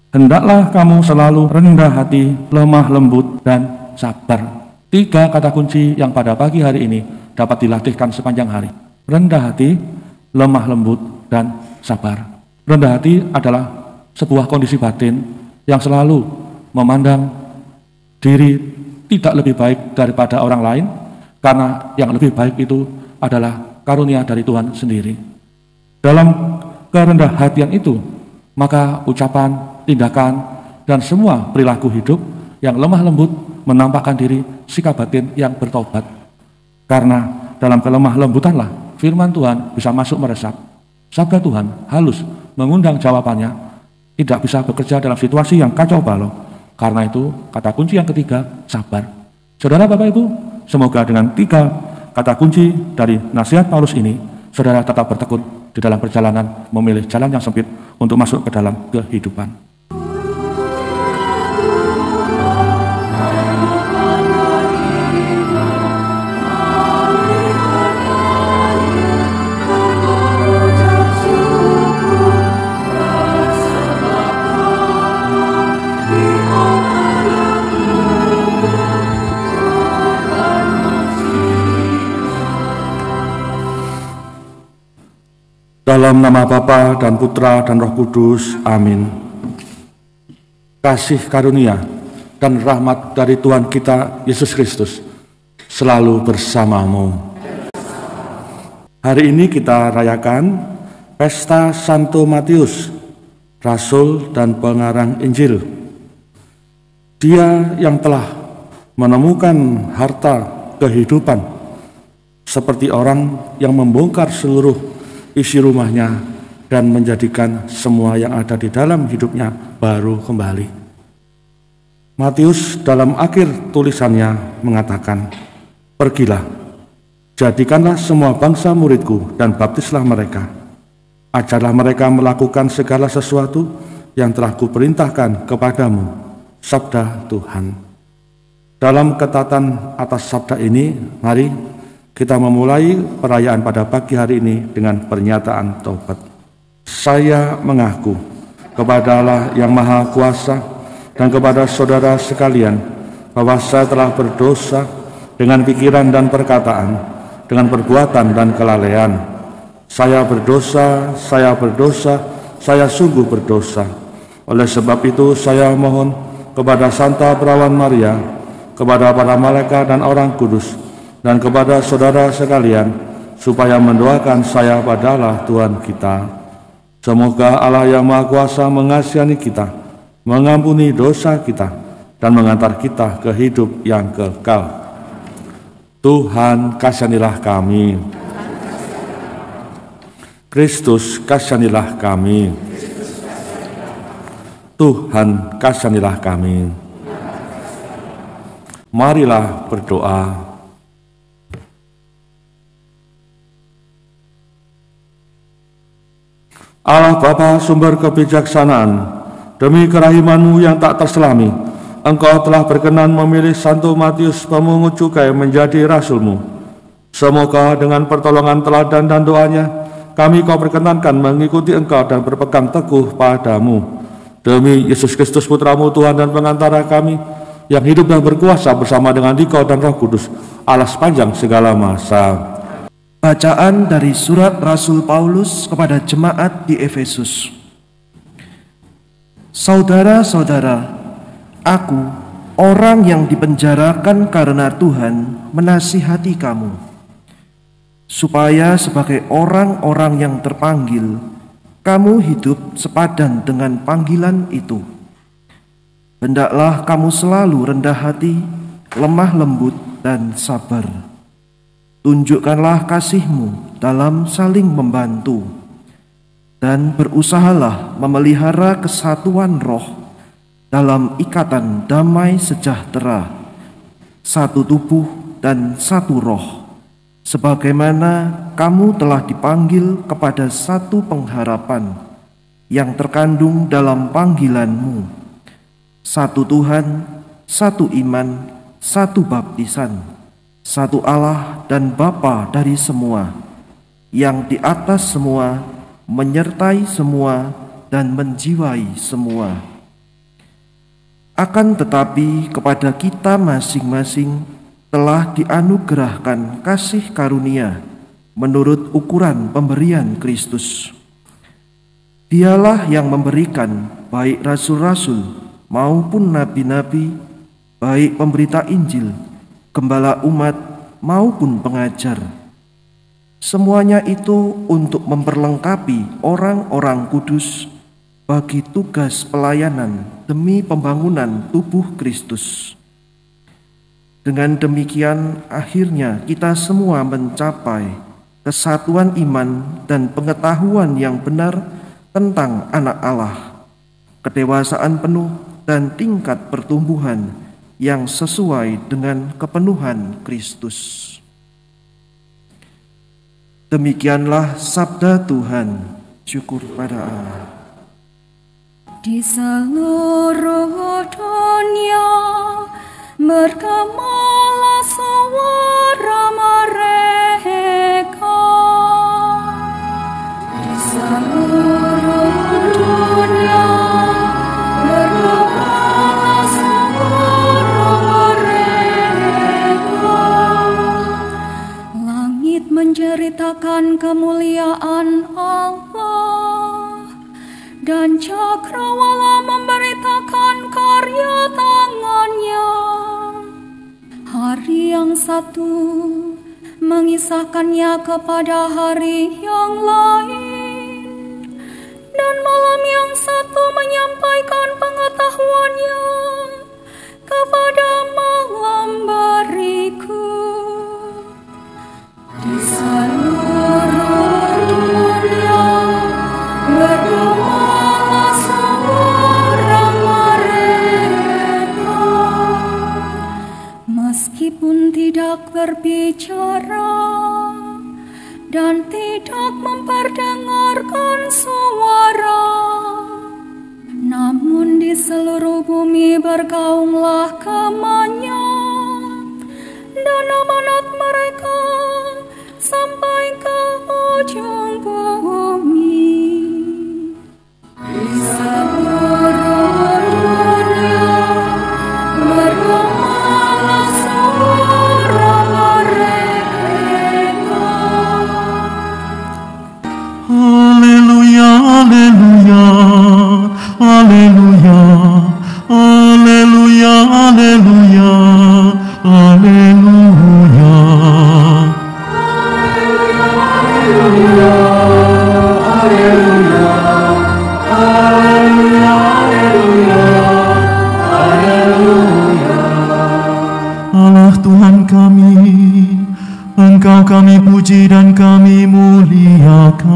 Hendaklah kamu selalu rendah hati, lemah lembut, dan sabar. 3 kata kunci yang pada pagi hari ini dapat dilatihkan sepanjang hari. Rendah hati, lemah lembut, dan sabar. Rendah hati adalah sebuah kondisi batin yang selalu memandang diri tidak lebih baik daripada orang lain, karena yang lebih baik itu adalah karunia dari Tuhan sendiri. Dalam kerendah hatian itu, maka ucapan, tindakan, dan semua perilaku hidup yang lemah lembut menampakkan diri sikap batin yang bertobat. Karena dalam kelemah lembutanlah firman Tuhan bisa masuk meresap. Sabda Tuhan halus mengundang jawabannya, tidak bisa bekerja dalam situasi yang kacau balau. Karena itu, kata kunci yang ketiga, sabar. Saudara Bapak Ibu, semoga dengan 3 kata kunci dari nasihat Paulus ini, saudara tetap bertekun di dalam perjalanan memilih jalan yang sempit untuk masuk ke dalam kehidupan. Dalam nama Bapa dan Putra dan Roh Kudus, amin. Kasih karunia dan rahmat dari Tuhan kita Yesus Kristus selalu bersamamu. Hari ini kita rayakan Pesta Santo Matius, Rasul dan Pengarang Injil. Dia yang telah menemukan harta kehidupan, seperti orang yang membongkar seluruh isi rumahnya dan menjadikan semua yang ada di dalam hidupnya baru kembali. Matius dalam akhir tulisannya mengatakan, "Pergilah, jadikanlah semua bangsa muridku dan baptislah mereka. Ajarlah mereka melakukan segala sesuatu yang telah kuperintahkan kepadamu." Sabda Tuhan. Dalam ketatan atas sabda ini, mari kita memulai perayaan pada pagi hari ini dengan pernyataan taubat. Saya mengaku kepada Allah yang Maha Kuasa dan kepada saudara sekalian bahwa saya telah berdosa dengan pikiran dan perkataan, dengan perbuatan dan kelalaian. Saya berdosa, saya sungguh berdosa. Oleh sebab itu saya mohon kepada Santa Perawan Maria, kepada para malaikat dan orang kudus, dan kepada saudara sekalian, supaya mendoakan saya pada Allah Tuhan kita. Semoga Allah yang Maha Kuasa mengasihani kita, mengampuni dosa kita, dan mengantar kita ke hidup yang kekal. Tuhan kasihanilah kami. Kristus kasihanilah kami. Tuhan kasihanilah kami. Marilah berdoa. Allah Bapa sumber kebijaksanaan, demi kerahiman-Mu yang tak terselami, Engkau telah berkenan memilih Santo Matius pemungut cukai menjadi Rasul-Mu. Semoga dengan pertolongan teladan dan doanya, kami Kau perkenankan mengikuti Engkau dan berpegang teguh padamu. Demi Yesus Kristus Putra-Mu Tuhan dan pengantara kami, yang hidup dan berkuasa bersama dengan Dikau dan Roh Kudus, Allah sepanjang segala masa. Bacaan dari surat Rasul Paulus kepada jemaat di Efesus. Saudara-saudara, aku, orang yang dipenjarakan karena Tuhan, menasihati kamu, supaya sebagai orang-orang yang terpanggil, kamu hidup sepadan dengan panggilan itu. Hendaklah kamu selalu rendah hati, lemah lembut, dan sabar. Tunjukkanlah kasih-Mu dalam saling membantu, dan berusahalah memelihara kesatuan roh dalam ikatan damai sejahtera, satu tubuh dan satu roh, sebagaimana kamu telah dipanggil kepada satu pengharapan yang terkandung dalam panggilan-Mu, satu Tuhan, satu iman, satu baptisan, satu Allah dan Bapa dari semua, yang di atas semua, menyertai semua, dan menjiwai semua. Akan tetapi kepada kita masing-masing telah dianugerahkan kasih karunia menurut ukuran pemberian Kristus. Dialah yang memberikan baik rasul-rasul maupun nabi-nabi, baik pemberita Injil, gembala umat maupun pengajar. Semuanya itu untuk memperlengkapi orang-orang kudus bagi tugas pelayanan demi pembangunan tubuh Kristus. Dengan demikian akhirnya kita semua mencapai kesatuan iman dan pengetahuan yang benar tentang anak Allah, kedewasaan penuh dan tingkat pertumbuhan yang sesuai dengan kepenuhan Kristus. Demikianlah sabda Tuhan. Syukur pada Allah. Di seluruh dunia bergemalah suara mereka. Di seluruh dunia bergemalah suara mereka. Langit menceritakan kemuliaan Allah, dan cakrawala memberitakan karya tangannya. Hari yang satu mengisahkannya kepada hari yang lain, dan malam yang satu menyampaikan pengetahuannya kepada malam beriku. Di seluruh dunia bergemalah suara mereka. Meskipun tidak berbicara dan tidak memperdengarkan suara, namun di seluruh bumi bergaunglah gamanya, dan amanat mereka sampai ke ujung bumi. Di seluruh dunia bergemalah suara mereka. Haleluya, haleluya, haleluya, haleluya, haleluya, haleluya. Allah Tuhan kami, Engkau kami puji dan kami muliakan.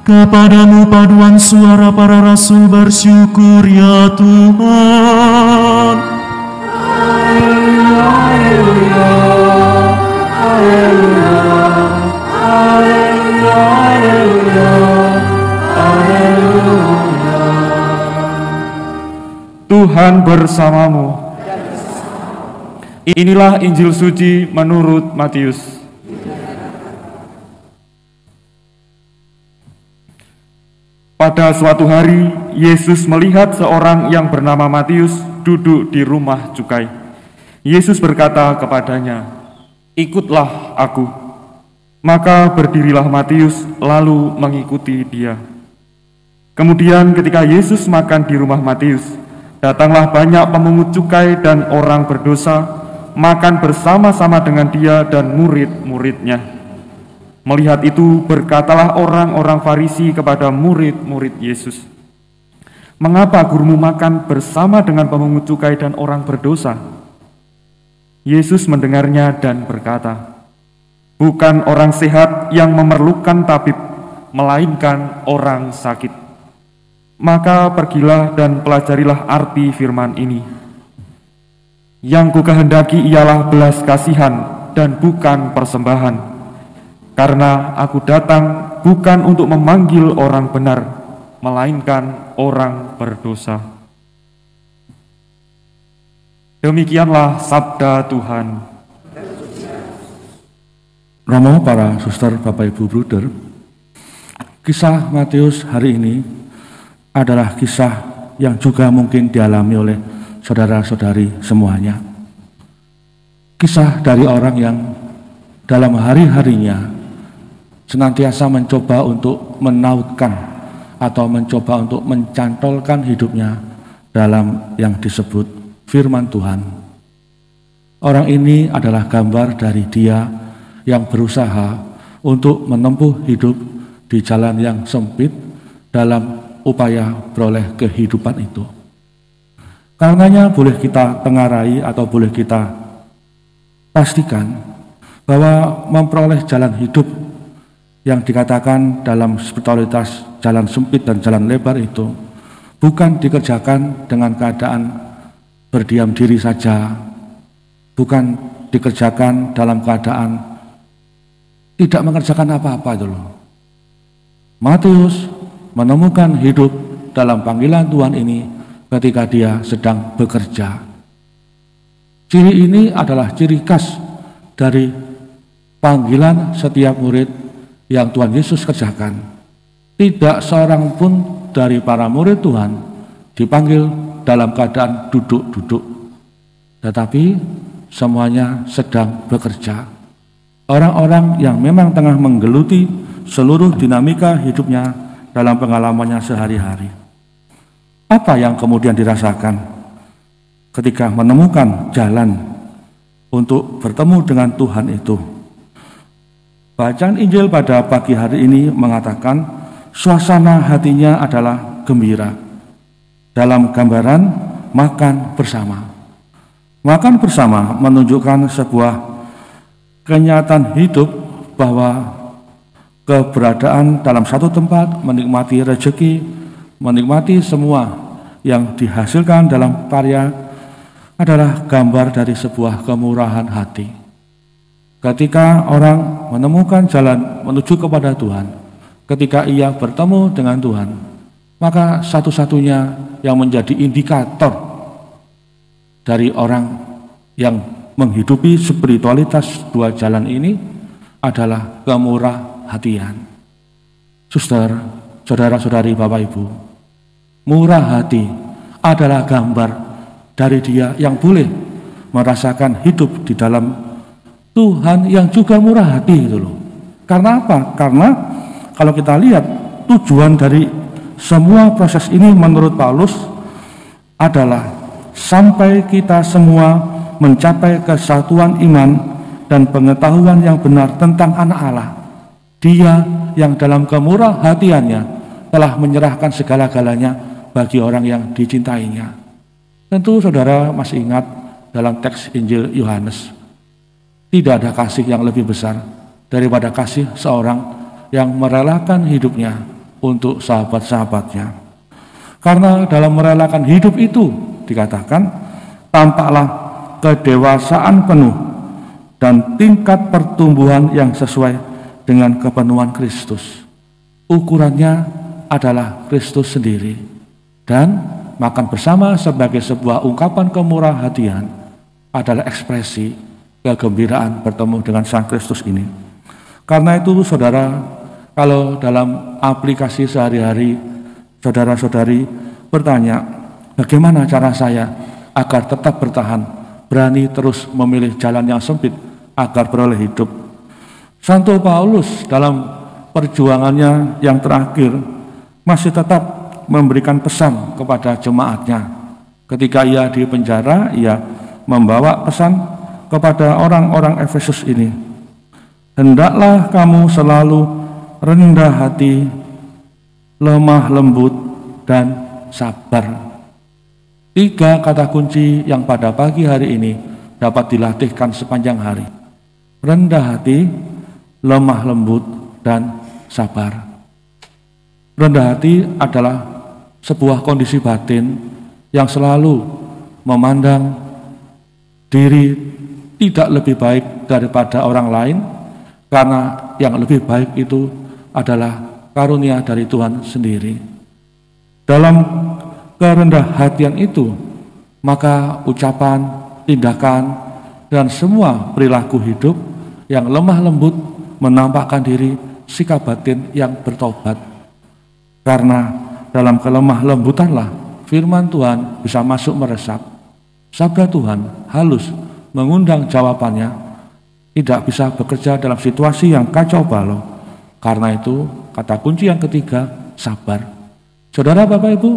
Kepadamu paduan suara para rasul bersyukur ya Tuhan. Haleluya, haleluya, haleluya, haleluya, haleluya, haleluya. Tuhan bersamamu. Inilah Injil suci menurut Matius. Pada suatu hari, Yesus melihat seorang yang bernama Matius duduk di rumah cukai. Yesus berkata kepadanya, "Ikutlah aku." Maka berdirilah Matius lalu mengikuti dia. Kemudian ketika Yesus makan di rumah Matius, datanglah banyak pemungut cukai dan orang berdosa makan bersama-sama dengan dia dan murid-muridnya. Melihat itu, berkatalah orang-orang Farisi kepada murid-murid Yesus, "Mengapa gurumu makan bersama dengan pemungut cukai dan orang berdosa?" Yesus mendengarnya dan berkata, "Bukan orang sehat yang memerlukan tabib, melainkan orang sakit. Maka pergilah dan pelajarilah arti firman ini. Yang kukehendaki ialah belas kasihan dan bukan persembahan. Karena aku datang bukan untuk memanggil orang benar, melainkan orang berdosa." Demikianlah sabda Tuhan. Romo, para suster, Bapak Ibu Bruder, kisah Matius hari ini adalah kisah yang juga mungkin dialami oleh saudara-saudari semuanya. Kisah dari orang yang dalam hari-harinya senantiasa mencoba untuk menautkan atau mencoba untuk mencantolkan hidupnya dalam yang disebut firman Tuhan. Orang ini adalah gambar dari dia yang berusaha untuk menempuh hidup di jalan yang sempit dalam upaya beroleh kehidupan itu. Karenanya boleh kita tengarai atau boleh kita pastikan bahwa memperoleh jalan hidup yang dikatakan dalam spiritualitas jalan sempit dan jalan lebar itu bukan dikerjakan dengan keadaan berdiam diri saja, bukan dikerjakan dalam keadaan tidak mengerjakan apa-apa itu loh. Matius menemukan hidup dalam panggilan Tuhan ini ketika dia sedang bekerja. Ciri ini adalah ciri khas dari panggilan setiap murid yang Tuhan Yesus kerjakan. Tidak seorang pun dari para murid Tuhan dipanggil dalam keadaan duduk-duduk, tetapi semuanya sedang bekerja. Orang-orang yang memang tengah menggeluti seluruh dinamika hidupnya dalam pengalamannya sehari-hari. Apa yang kemudian dirasakan ketika menemukan jalan untuk bertemu dengan Tuhan itu? Bacaan Injil pada pagi hari ini mengatakan suasana hatinya adalah gembira. Dalam gambaran makan bersama. Makan bersama menunjukkan sebuah kenyataan hidup bahwa keberadaan dalam satu tempat, menikmati rezeki, menikmati semua yang dihasilkan dalam karya adalah gambar dari sebuah kemurahan hati. Ketika orang menemukan jalan menuju kepada Tuhan, ketika ia bertemu dengan Tuhan, maka satu-satunya yang menjadi indikator dari orang yang menghidupi spiritualitas dua jalan ini adalah kemurah hatian. Suster, saudara-saudari, Bapak Ibu, murah hati adalah gambar dari dia yang boleh merasakan hidup di dalam Tuhan yang juga murah hati itu loh. Karena apa? Karena kalau kita lihat tujuan dari semua proses ini menurut Paulus adalah sampai kita semua mencapai kesatuan iman dan pengetahuan yang benar tentang Anak Allah. Dia yang dalam kemurah hatiannya telah menyerahkan segala-galanya bagi orang yang dicintainya. Tentu saudara masih ingat dalam teks Injil Yohanes, tidak ada kasih yang lebih besar daripada kasih seorang yang merelakan hidupnya untuk sahabat-sahabatnya. Karena dalam merelakan hidup itu dikatakan tampaklah kedewasaan penuh dan tingkat pertumbuhan yang sesuai dengan kepenuhan Kristus. Ukurannya adalah Kristus sendiri. Dan makan bersama sebagai sebuah ungkapan kemurah hatian adalah ekspresi kegembiraan bertemu dengan Sang Kristus ini. Karena itu saudara, kalau dalam aplikasi sehari-hari saudara-saudari bertanya, bagaimana cara saya agar tetap bertahan, berani terus memilih jalan yang sempit agar beroleh hidup? Santo Paulus dalam perjuangannya yang terakhir masih tetap memberikan pesan kepada jemaatnya. Ketika ia di penjara, ia membawa pesan kepada orang-orang Efesus ini. Hendaklah kamu selalu rendah hati, lemah lembut, dan sabar. 3 kata kunci yang pada pagi hari ini dapat dilatihkan sepanjang hari. Rendah hati, lemah lembut, dan sabar. Rendah hati adalah sebuah kondisi batin yang selalu memandang diri tidak lebih baik daripada orang lain, karena yang lebih baik itu adalah karunia dari Tuhan sendiri. Dalam kerendah hatian itu, maka ucapan, tindakan, dan semua perilaku hidup yang lemah lembut menampakkan diri sikap batin yang bertobat. Karena dalam kelemah lembutanlah firman Tuhan bisa masuk meresap. Sabda Tuhan halus mengundang jawabannya, tidak bisa bekerja dalam situasi yang kacau balau. Karena itu, kata kunci yang ketiga, sabar. Saudara Bapak Ibu,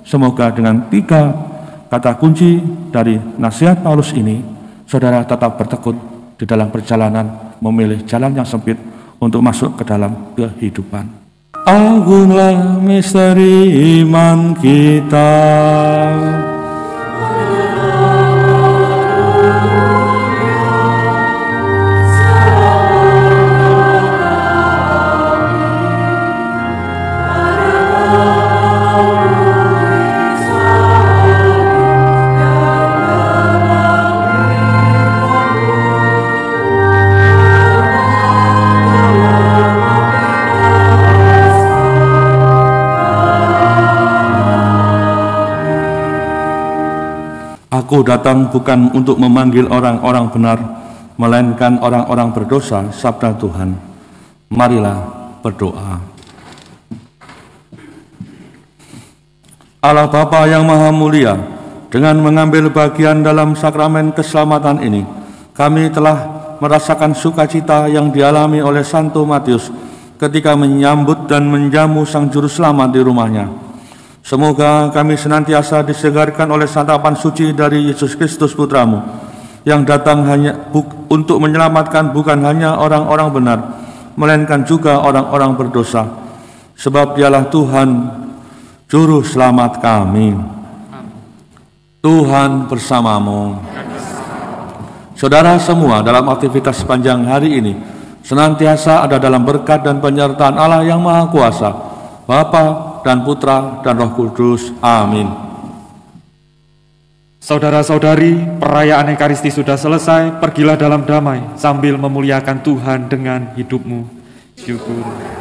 semoga dengan 3 kata kunci dari nasihat Paulus ini, saudara tetap bertekun di dalam perjalanan memilih jalan yang sempit untuk masuk ke dalam kehidupan. Agunglah misteri iman kita. Aku datang bukan untuk memanggil orang-orang benar, melainkan orang-orang berdosa, sabda Tuhan. Marilah berdoa. Allah Bapa yang Maha Mulia, dengan mengambil bagian dalam sakramen keselamatan ini, kami telah merasakan sukacita yang dialami oleh Santo Matius ketika menyambut dan menjamu Sang Juru Selamat di rumahnya. Semoga kami senantiasa disegarkan oleh santapan suci dari Yesus Kristus Putramu, yang datang hanya untuk menyelamatkan bukan hanya orang-orang benar, melainkan juga orang-orang berdosa. Sebab Dialah Tuhan, Juru Selamat kami. Tuhan bersamamu. Saudara semua dalam aktivitas sepanjang hari ini, senantiasa ada dalam berkat dan penyertaan Allah yang Maha Kuasa, Bapa dan Putra dan Roh Kudus. Amin. Saudara-saudari, perayaan Ekaristi sudah selesai. Pergilah dalam damai sambil memuliakan Tuhan dengan hidupmu. Syukur.